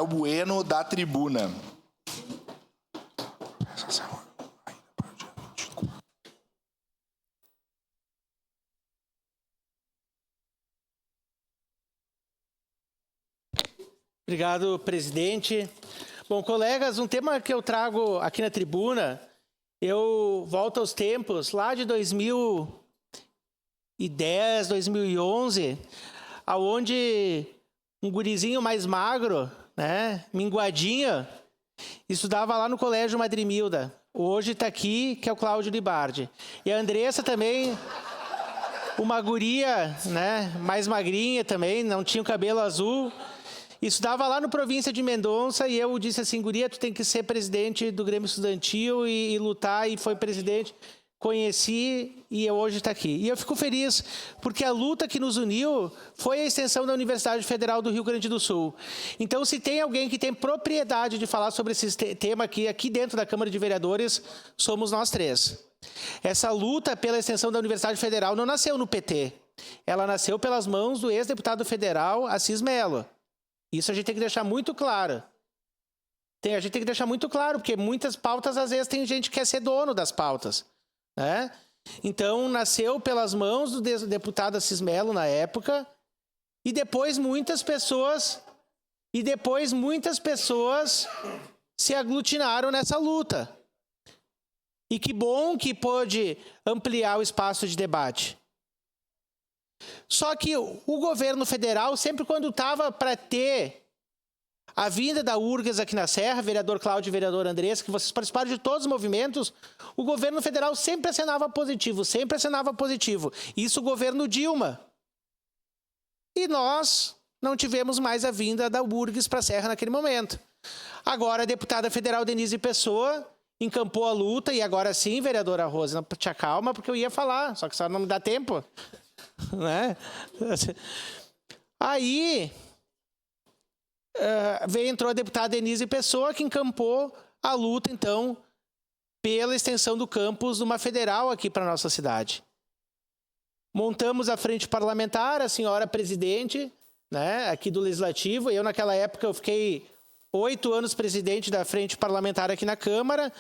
Rafael Bueno, da Tribuna. Obrigado, presidente. Bom, colegas, um tema que eu trago aqui na tribuna, eu volto aos tempos lá de 2010, 2011, aonde um gurizinho mais magro, né, minguadinho, estudava lá no Colégio Madrimilda. Hoje está aqui, que é o Cláudio Libardi. E a Andressa também, uma guria, né, mais magrinha também, não tinha o cabelo azul. Estudava lá no Província de Mendonça e eu disse assim, guria, tu tem que ser presidente do Grêmio Estudantil e lutar, e foi presidente. Conheci e hoje está aqui. E eu fico feliz porque a luta que nos uniu foi a extensão da Universidade Federal do Rio Grande do Sul. Então, se tem alguém que tem propriedade de falar sobre esse tema aqui dentro da Câmara de Vereadores, somos nós três. Essa luta pela extensão da Universidade Federal não nasceu no PT. Ela nasceu pelas mãos do ex-deputado federal Assis Mello. Isso a gente tem que deixar muito claro. A gente tem que deixar muito claro, porque muitas pautas, às vezes, tem gente que quer ser dono das pautas, né? Então, nasceu pelas mãos do deputado Assis Mello na época, e depois muitas pessoas se aglutinaram nessa luta. E que bom que pôde ampliar o espaço de debate. Só que o governo federal, sempre quando estava para ter a vinda da URGS aqui na Serra, vereador Cláudio e vereador Andressa, que vocês participaram de todos os movimentos, o governo federal sempre assinava positivo, Isso o governo Dilma. E nós não tivemos mais a vinda da URGS para a Serra naquele momento. Agora a deputada federal Denise Pessoa encampou a luta, e agora sim, vereadora Rose, te acalma, porque eu ia falar, só que só não me dá tempo. Né? Aí entrou a deputada Denise Pessoa, que encampou a luta, então, pela extensão do campus de uma federal aqui para a nossa cidade. Montamos a frente parlamentar, a senhora presidente, né, aqui do Legislativo. Eu, naquela época, eu fiquei 8 anos presidente da frente parlamentar aqui na Câmara,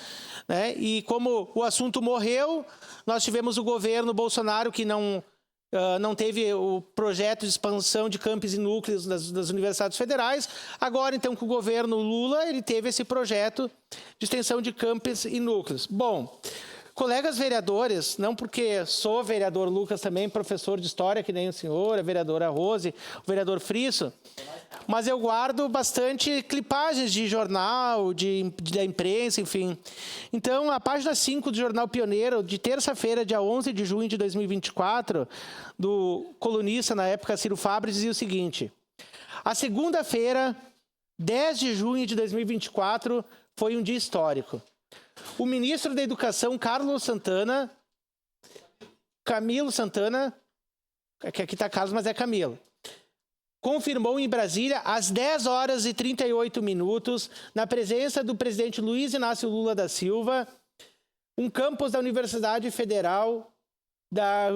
né, e como o assunto morreu, nós tivemos o governo Bolsonaro, que não teve o projeto de expansão de campos e núcleos das universidades federais. Agora, então, com o governo Lula, ele teve esse projeto de extensão de campos e núcleos. Bom, colegas vereadores, não porque sou vereador Lucas também, professor de história, que nem o senhor, a vereadora Rose, o vereador Frisso, mas eu guardo bastante clipagens de jornal, da imprensa, enfim. Então, a página 5 do Jornal Pioneiro, de terça-feira, dia 11 de junho de 2024, do colunista, na época, Ciro Fabre, dizia o seguinte: a segunda-feira, 10 de junho de 2024, foi um dia histórico. O ministro da Educação, Camilo Santana, que aqui está Carlos, mas é Camilo, confirmou em Brasília, às 10 horas e 38 minutos, na presença do presidente Luiz Inácio Lula da Silva, um campus da Universidade Federal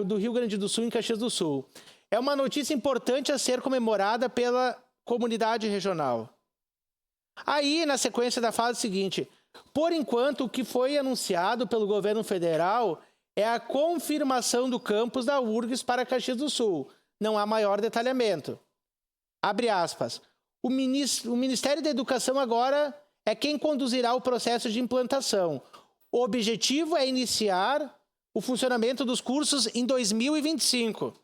do Rio Grande do Sul, em Caxias do Sul. É uma notícia importante a ser comemorada pela comunidade regional. Aí, na sequência da fala, é o seguinte: por enquanto, o que foi anunciado pelo governo federal é a confirmação do campus da URGS para Caxias do Sul. Não há maior detalhamento. Abre aspas. O Ministério da Educação agora é quem conduzirá o processo de implantação. O objetivo é iniciar o funcionamento dos cursos em 2025.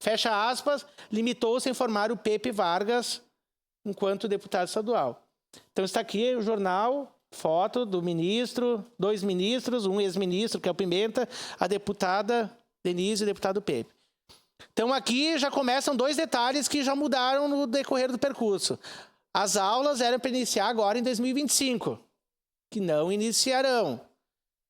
Fecha aspas, limitou-se a informar o Pepe Vargas, enquanto deputado estadual. Então está aqui o jornal, foto do ministro, 2 ministros, um ex-ministro, que é o Pimenta, a deputada Denise e o deputado Pepe. Então, aqui já começam 2 detalhes que já mudaram no decorrer do percurso. As aulas eram para iniciar agora em 2025, que não iniciarão.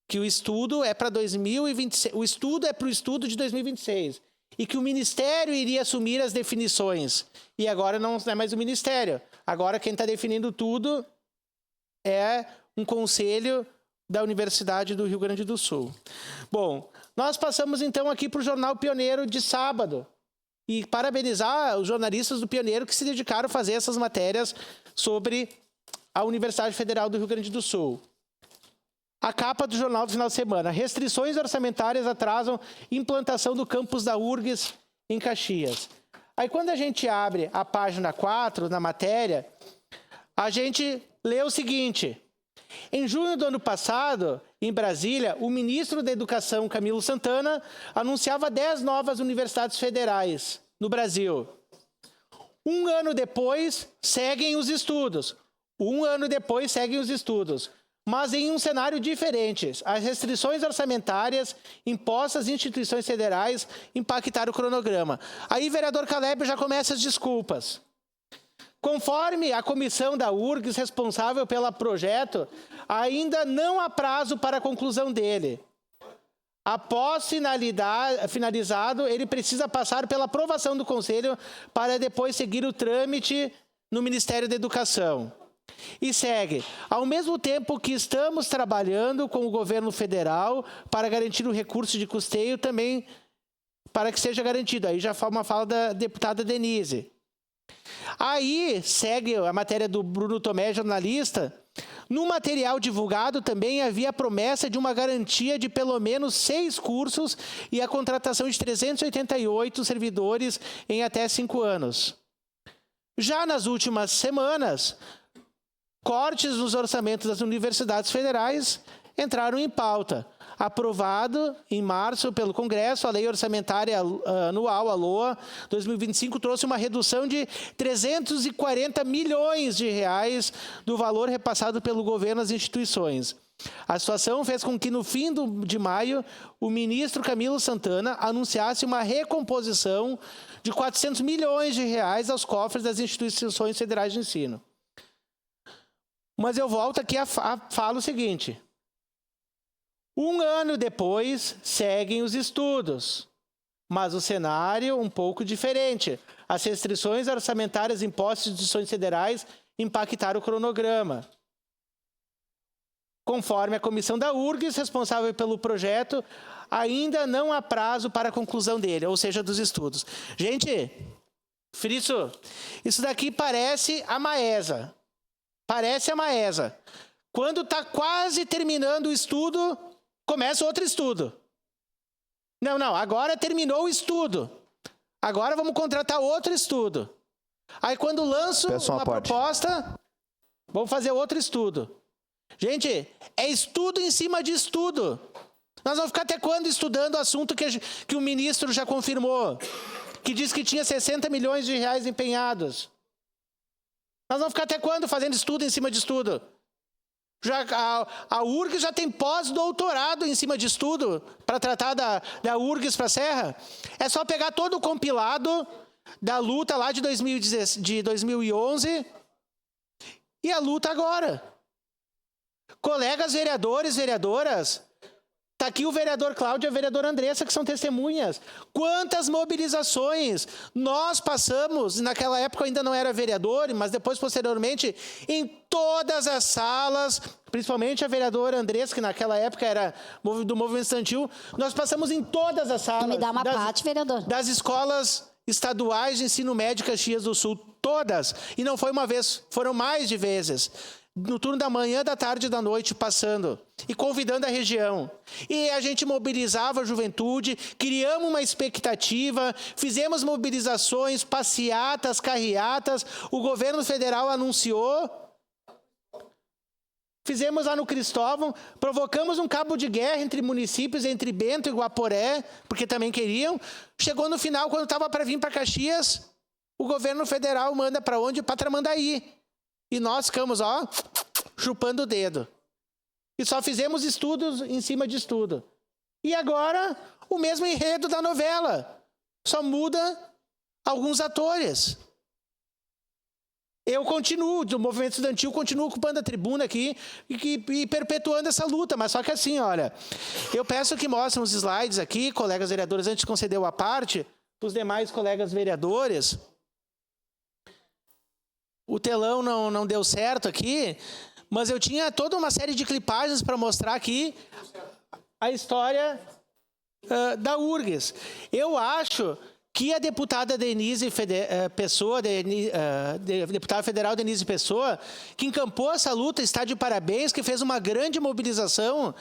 Que o estudo é para 2026, o estudo é para o estudo de 2026. E que o Ministério iria assumir as definições. E agora não é mais o Ministério. Agora quem está definindo tudo é um conselho da Universidade do Rio Grande do Sul. Bom, nós passamos então aqui para o Jornal Pioneiro de sábado. E parabenizar os jornalistas do Pioneiro que se dedicaram a fazer essas matérias sobre a Universidade Federal do Rio Grande do Sul. A capa do jornal do final de semana. Restrições orçamentárias atrasam implantação do campus da URGS em Caxias. Aí quando a gente abre a página 4 na matéria, a gente lê o seguinte: em junho do ano passado, em Brasília, o ministro da Educação, Camilo Santana, anunciava 10 novas universidades federais no Brasil. Um ano depois, seguem os estudos. Mas em um cenário diferente. As restrições orçamentárias impostas às instituições federais impactaram o cronograma. Aí, vereador Caleb, já começa as desculpas. Conforme a comissão da URGS responsável pelo projeto, ainda não há prazo para a conclusão dele. Após finalizado, ele precisa passar pela aprovação do Conselho para depois seguir o trâmite no Ministério da Educação. E segue: ao mesmo tempo que estamos trabalhando com o governo federal para garantir o recurso de custeio também para que seja garantido. Aí já foi uma fala da deputada Denise. Aí segue a matéria do Bruno Tomé, jornalista. No material divulgado também havia a promessa de uma garantia de pelo menos 6 cursos e a contratação de 388 servidores em até 5 anos. Já nas últimas semanas, cortes nos orçamentos das universidades federais entraram em pauta. Aprovado em março pelo Congresso, a Lei Orçamentária Anual, a LOA, 2025, trouxe uma redução de 340 milhões de reais do valor repassado pelo governo às instituições. A situação fez com que, no fim de maio, o ministro Camilo Santana anunciasse uma recomposição de 400 milhões de reais aos cofres das instituições federais de ensino. Mas eu volto aqui a falo o seguinte: um ano depois, seguem os estudos, mas o cenário um pouco diferente. As restrições orçamentárias impostas às instituições federais impactaram o cronograma. Conforme a comissão da URGS, responsável pelo projeto, ainda não há prazo para a conclusão dele, ou seja, dos estudos. Gente, Friso, isso daqui parece a Maesa. Quando está quase terminando o estudo, começa outro estudo. Não, agora terminou o estudo. Agora vamos contratar outro estudo. Aí quando lanço uma proposta, vamos fazer outro estudo. Gente, é estudo em cima de estudo. Nós vamos ficar até quando estudando o assunto que o ministro já confirmou, que diz que tinha 60 milhões de reais empenhados? Nós vamos ficar até quando fazendo estudo em cima de estudo? A URGS já tem pós-doutorado em cima de estudo para tratar da URGS para a Serra. É só pegar todo o compilado da luta lá de 2011 e a luta agora. Colegas vereadores, vereadoras, está aqui o vereador Cláudio e a vereadora Andressa, que são testemunhas. Quantas mobilizações nós passamos, naquela época eu ainda não era vereador, mas depois, posteriormente, em todas as salas, principalmente a vereadora Andressa, que naquela época era do Movimento Estudantil, nós passamos em todas as salas. Me dá uma parte, vereador. Das escolas estaduais de ensino médio Caxias do Sul, todas. E não foi uma vez, foram mais de vezes. No turno da manhã, da tarde e da noite, passando e convidando a região. E a gente mobilizava a juventude, criamos uma expectativa, fizemos mobilizações, passeatas, carreatas, o governo federal anunciou, fizemos lá no Cristóvão, provocamos um cabo de guerra entre municípios, entre Bento e Guaporé, porque também queriam. Chegou no final, quando estava para vir para Caxias, o governo federal manda para onde? Para Tramandaí. E nós ficamos, chupando o dedo. E só fizemos estudos em cima de estudo. E agora, o mesmo enredo da novela. Só muda alguns atores. Eu continuo, do movimento estudantil, continuo ocupando a tribuna aqui e perpetuando essa luta. Mas só que assim, olha, eu peço que mostrem os slides aqui, colegas vereadores, antes de conceder a parte, os demais colegas vereadores. O telão não deu certo aqui, mas eu tinha toda uma série de clipagens para mostrar aqui a história da URGS. Eu acho que a deputada Denise Pessoa, deputada federal Denise Pessoa, que encampou essa luta, está de parabéns, que fez uma grande mobilização,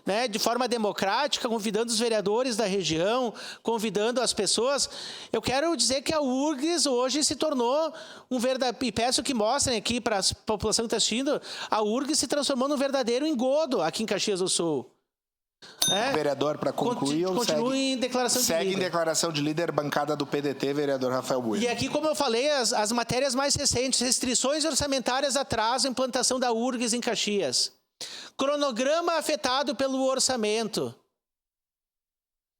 né, de forma democrática, convidando os vereadores da região, convidando as pessoas. Eu quero dizer que a URGS hoje se tornou um verdadeiro, e peço que mostrem aqui para a população que está assistindo, a URGS se transformou num verdadeiro engodo aqui em Caxias do Sul. Vereador, para concluir, continue em declaração de líder. Segue em declaração de líder, bancada do PDT, vereador Rafael Bueno. E aqui, como eu falei, as matérias mais recentes, restrições orçamentárias atrasam a implantação da URGS em Caxias. Cronograma afetado pelo orçamento.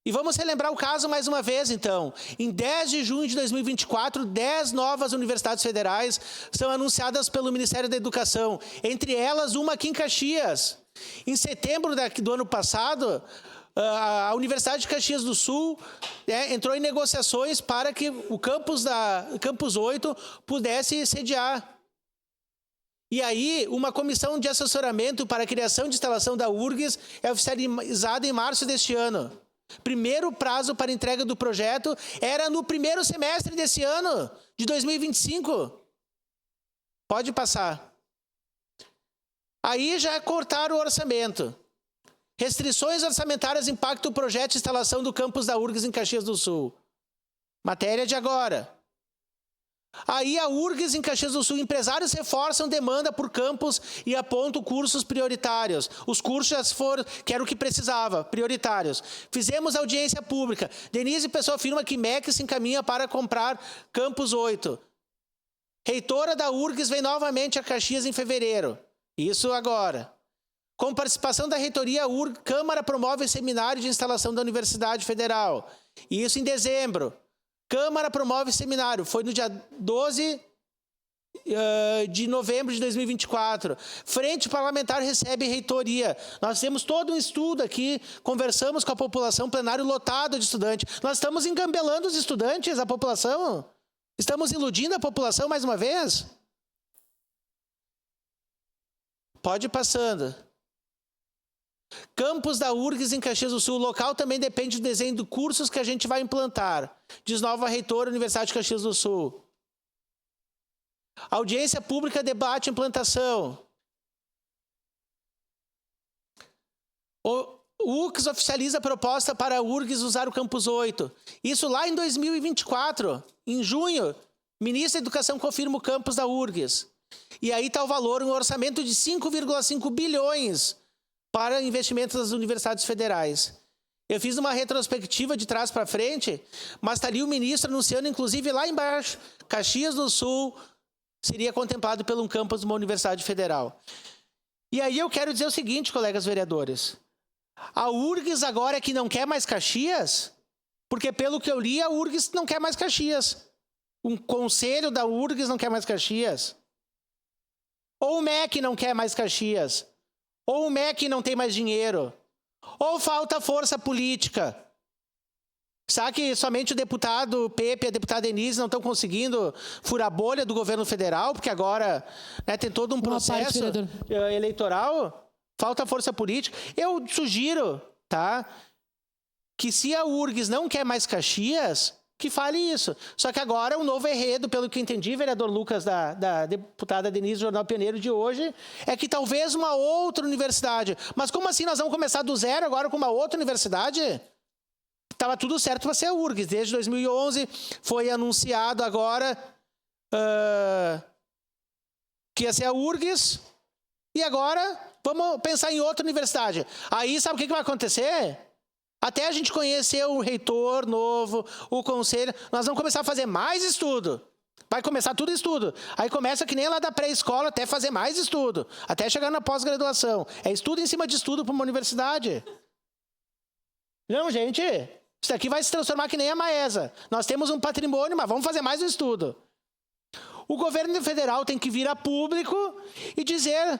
E vamos relembrar o caso mais uma vez, então. Em 10 de junho de 2024, 10 novas universidades federais são anunciadas pelo Ministério da Educação. Entre elas, uma aqui em Caxias. Em setembro do ano passado, a Universidade de Caxias do Sul entrou em negociações para que o Campus 8 pudesse sediar. E aí, uma comissão de assessoramento para a criação de instalação da URGS é oficializada em março deste ano. Primeiro prazo para entrega do projeto era no primeiro semestre desse ano, de 2025. Pode passar. Aí já cortaram o orçamento. Restrições orçamentárias impactam o projeto de instalação do campus da URGS em Caxias do Sul. Matéria de agora. Aí a URGS em Caxias do Sul, empresários reforçam demanda por campus e apontam cursos prioritários. Os cursos já foram, que era o que precisava, prioritários. Fizemos audiência pública. Denise Pessoa afirma que MEC se encaminha para comprar Campus 8. Reitora da URGS vem novamente a Caxias em fevereiro. Isso agora. Com participação da reitoria, a Câmara promove seminário de instalação da Universidade Federal. Isso em dezembro. Câmara promove seminário. Foi no dia 12 de novembro de 2024. Frente Parlamentar recebe reitoria. Nós temos todo um estudo aqui, conversamos com a população, plenário lotado de estudantes. Nós estamos engambelando os estudantes, a população? Estamos iludindo a população mais uma vez? Pode ir passando. Campus da URGS em Caxias do Sul. O local também depende do desenho dos cursos que a gente vai implantar. Diz nova reitora, Universidade de Caxias do Sul. Audiência pública debate implantação. O URGS oficializa a proposta para a URGS usar o Campus 8. Isso lá em 2024. Em junho, ministro da Educação confirma o campus da URGS. E aí está o valor, um orçamento de 5,5 bilhões para investimentos das universidades federais. Eu fiz uma retrospectiva de trás para frente, mas está ali o ministro anunciando, inclusive lá embaixo, Caxias do Sul seria contemplado por um campus de uma universidade federal. E aí eu quero dizer o seguinte, colegas vereadores. A URGS agora é que não quer mais Caxias, porque pelo que eu li, a URGS não quer mais Caxias. Um conselho da URGS não quer mais Caxias. Ou o MEC não quer mais Caxias. Ou o MEC não tem mais dinheiro. Ou falta força política. Sabe que somente o deputado Pepe e a deputada Denise não estão conseguindo furar a bolha do governo federal, porque agora tem todo um processo eleitoral? Falta força política. Eu sugiro, que se a URGS não quer mais Caxias, que fale isso. Só que agora o novo enredo, pelo que entendi, vereador Lucas, da deputada Denise, Jornal Pioneiro de hoje, é que talvez uma outra universidade. Mas como assim nós vamos começar do zero agora com uma outra universidade? Estava tudo certo para ser a URGS. Desde 2011 foi anunciado agora que ia ser a URGS. E agora vamos pensar em outra universidade. Aí sabe o que vai acontecer? Até a gente conhecer o reitor novo, o conselho, nós vamos começar a fazer mais estudo. Vai começar tudo estudo. Aí começa que nem lá da pré-escola até fazer mais estudo. Até chegar na pós-graduação. É estudo em cima de estudo para uma universidade. Não, gente. Isso aqui vai se transformar que nem a Maesa. Nós temos um patrimônio, mas vamos fazer mais um estudo. O governo federal tem que vir a público e dizer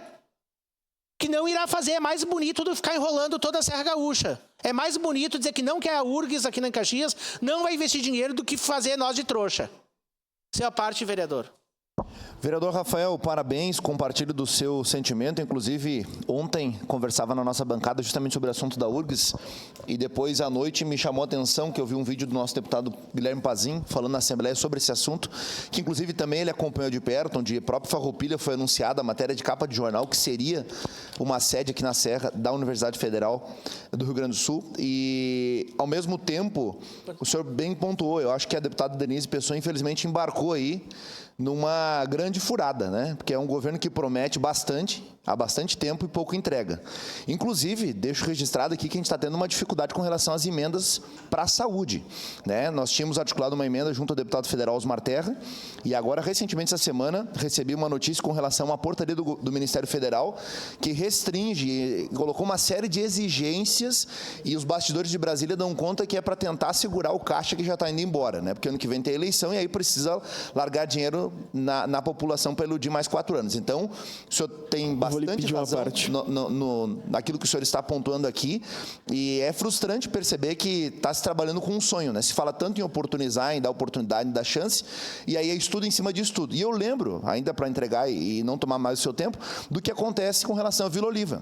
que não irá fazer. É mais bonito do que ficar enrolando toda a Serra Gaúcha. É mais bonito dizer que não quer a URGS aqui na Caxias, não vai investir dinheiro do que fazer nós de trouxa. Essa é a parte, vereador. Vereador Rafael, parabéns, compartilho do seu sentimento. Inclusive, ontem conversava na nossa bancada justamente sobre o assunto da URGS e depois à noite me chamou a atenção que eu vi um vídeo do nosso deputado Guilherme Pazin falando na Assembleia sobre esse assunto, que inclusive também ele acompanhou de perto, onde a própria Farroupilha foi anunciada a matéria de capa de jornal que seria uma sede aqui na Serra da Universidade Federal do Rio Grande do Sul. E, ao mesmo tempo, o senhor bem pontuou, eu acho que a deputada Denise Pessoa, infelizmente, embarcou aí numa grande furada, né? Porque é um governo que promete bastante, há bastante tempo e pouco entrega. Inclusive, deixo registrado aqui que a gente está tendo uma dificuldade com relação às emendas para a saúde, né? Nós tínhamos articulado uma emenda junto ao deputado federal Osmar Terra e agora, recentemente, essa semana, recebi uma notícia com relação a uma portaria do Ministério Federal que restringe, colocou uma série de exigências e os bastidores de Brasília dão conta que é para tentar segurar o caixa que já está indo embora, né? Porque ano que vem tem eleição e aí precisa largar dinheiro na população para iludir mais 4 anos. Então, o senhor tem bastante razão naquilo que o senhor está pontuando aqui e é frustrante perceber que está se trabalhando com um sonho, né? Se fala tanto em oportunizar, em dar oportunidade, em dar chance, e aí é estudo em cima de estudo. E eu lembro, ainda para entregar e não tomar mais o seu tempo, do que acontece com relação à Vila Oliva.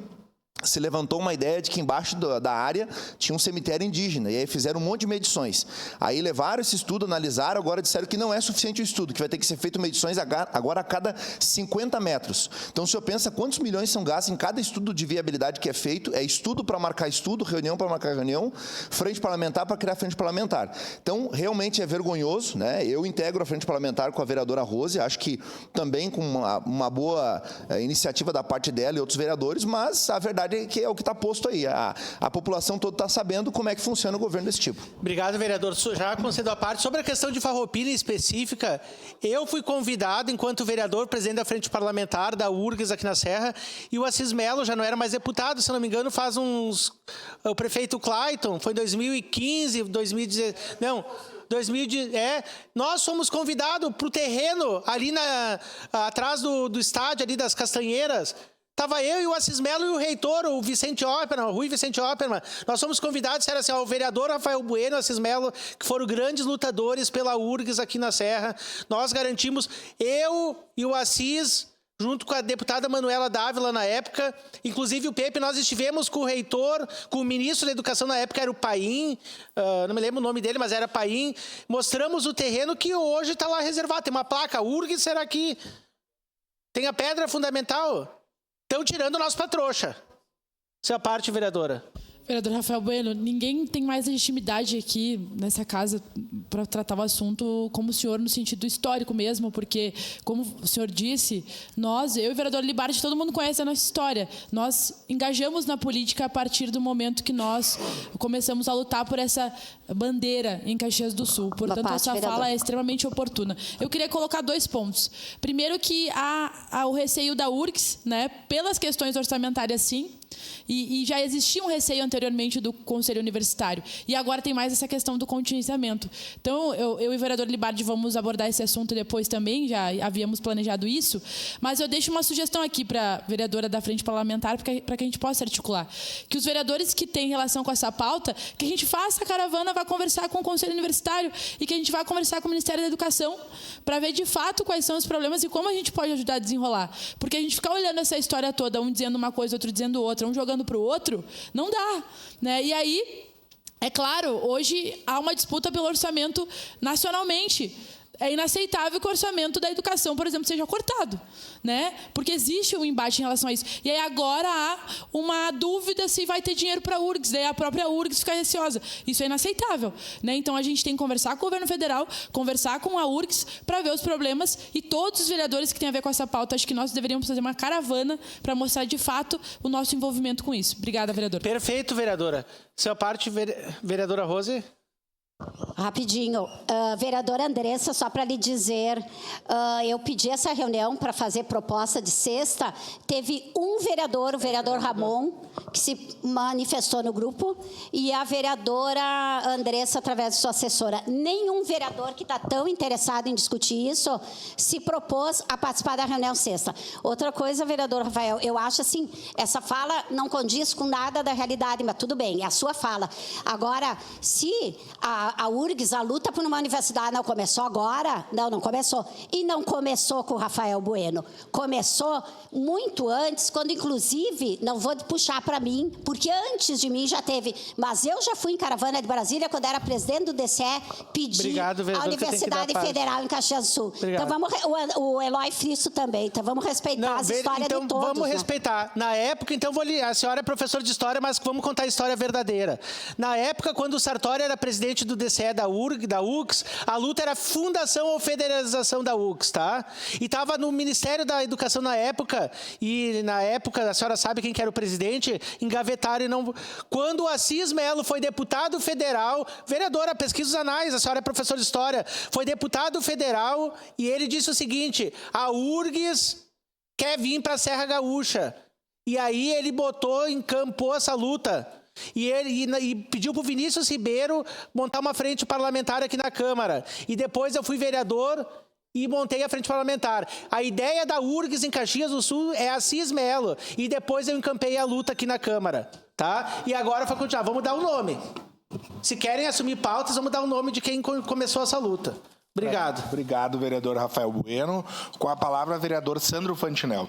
Se levantou uma ideia de que embaixo da área tinha um cemitério indígena, e aí fizeram um monte de medições. Aí levaram esse estudo, analisaram, agora disseram que não é suficiente o estudo, que vai ter que ser feito medições agora a cada 50 metros. Então, o senhor pensa quantos milhões são gastos em cada estudo de viabilidade que é feito, é estudo para marcar estudo, reunião para marcar reunião, frente parlamentar para criar frente parlamentar. Então, realmente é vergonhoso, né? Eu integro a frente parlamentar com a vereadora Rose, acho que também com uma boa iniciativa da parte dela e outros vereadores, mas a verdade que é o que está posto aí. A população toda está sabendo como é que funciona o governo desse tipo. Obrigado, vereador. Já concedo a parte. Sobre a questão de Farroupilha em específica, eu fui convidado, enquanto vereador, presidente da frente parlamentar da URGS aqui na Serra, e o Assis Melo já não era mais deputado, se não me engano, faz uns... O prefeito Clayton, foi em 2015, 2016... Não... nós fomos convidados para o terreno ali atrás do estádio, ali das Castanheiras. Estava eu e o Assis Melo e o reitor, o Rui Vicente Opperman. Nós fomos convidados, era assim, o vereador Rafael Bueno e o Assis Melo, que foram grandes lutadores pela URGS aqui na Serra. Nós garantimos, eu e o Assis, junto com a deputada Manuela Dávila na época, inclusive o Pepe, nós estivemos com o reitor, com o ministro da Educação na época, era o Paim, não me lembro o nome dele, mas era Paim. Mostramos o terreno que hoje está lá reservado. Tem uma placa, URGS será aqui. Tem a pedra fundamental. Estão tirando nós para trouxa. Essa é a parte, vereadora. Vereador Rafael Bueno, ninguém tem mais legitimidade aqui nessa casa para tratar o assunto como o senhor no sentido histórico mesmo, porque, como o senhor disse, eu e o vereador Libardi, todo mundo conhece a nossa história. Nós engajamos na política a partir do momento que nós começamos a lutar por essa bandeira em Caxias do Sul. Portanto, essa fala é extremamente oportuna. Eu queria colocar 2 pontos. Primeiro que há o receio da URGS, né, pelas questões orçamentárias, sim, e já existia um receio anteriormente do Conselho Universitário. E agora tem mais essa questão do contingenciamento. Então, eu e o vereador Libardi vamos abordar esse assunto depois também, já havíamos planejado isso. Mas eu deixo uma sugestão aqui para a vereadora da Frente Parlamentar, para que a gente possa articular. Que os vereadores que têm relação com essa pauta, que a gente faça a caravana, vá conversar com o Conselho Universitário e que a gente vá conversar com o Ministério da Educação para ver de fato quais são os problemas e como a gente pode ajudar a desenrolar. Porque a gente ficar olhando essa história toda, um dizendo uma coisa, outro dizendo outra, um jogando para o outro, não dá, né? E aí, é claro, hoje há uma disputa pelo orçamento nacionalmente. É inaceitável que o orçamento da educação, por exemplo, seja cortado, né? Porque existe um embate em relação a isso. E aí agora há uma dúvida se vai ter dinheiro para a URGS, daí a própria URGS fica receosa. Isso é inaceitável, né? Então a gente tem que conversar com o governo federal, conversar com a URGS para ver os problemas, e todos os vereadores que têm a ver com essa pauta, acho que nós deveríamos fazer uma caravana para mostrar de fato o nosso envolvimento com isso. Obrigada, vereadora. Perfeito, vereadora. Sua parte, vereadora Rose. Rapidinho, vereadora Andressa, só para lhe dizer, eu pedi essa reunião para fazer proposta de sexta, teve um vereador, o vereador Ramon, que se manifestou no grupo, e a vereadora Andressa, através de sua assessora. Nenhum vereador que está tão interessado em discutir isso se propôs a participar da reunião sexta. Outra coisa, vereador Rafael, eu acho assim, essa fala não condiz com nada da realidade, mas tudo bem, é a sua fala. Agora, se a URGS URGS, a luta por uma universidade não começou agora? Não começou. E não começou com o Rafael Bueno. Começou muito antes, quando inclusive, não vou puxar para mim, porque antes de mim já teve, mas eu já fui em caravana de Brasília, quando era presidente do DCE, pedir a Universidade Federal em Caxias do Sul. Obrigado. Então vamos, o Eloy Fristo também, então vamos respeitar as histórias de todos. Vamos respeitar. Na época, então, a senhora é professora de história, mas vamos contar a história verdadeira. Na época, quando o Sartori era presidente do DCE da URGS, a luta era fundação ou federalização da URGS, tá? E estava no Ministério da Educação na época, e na época, a senhora sabe quem que era o presidente, engavetaram e não... Quando o Assis Melo foi deputado federal, vereadora, pesquisa os anais, a senhora é professora de história, foi deputado federal e ele disse o seguinte, a URGS quer vir para a Serra Gaúcha. E aí ele encampou essa luta. E pediu para o Vinícius Ribeiro montar uma frente parlamentar aqui na Câmara. E depois eu fui vereador e montei a frente parlamentar. A ideia da URGS em Caxias do Sul é Assis Melo. E depois eu encampei a luta aqui na Câmara. Tá? E agora vai continuar. Vamos dar um nome. Se querem assumir pautas, vamos dar o nome de quem começou essa luta. Obrigado. Obrigado, vereador Rafael Bueno. Com a palavra, vereador Sandro Fantinel.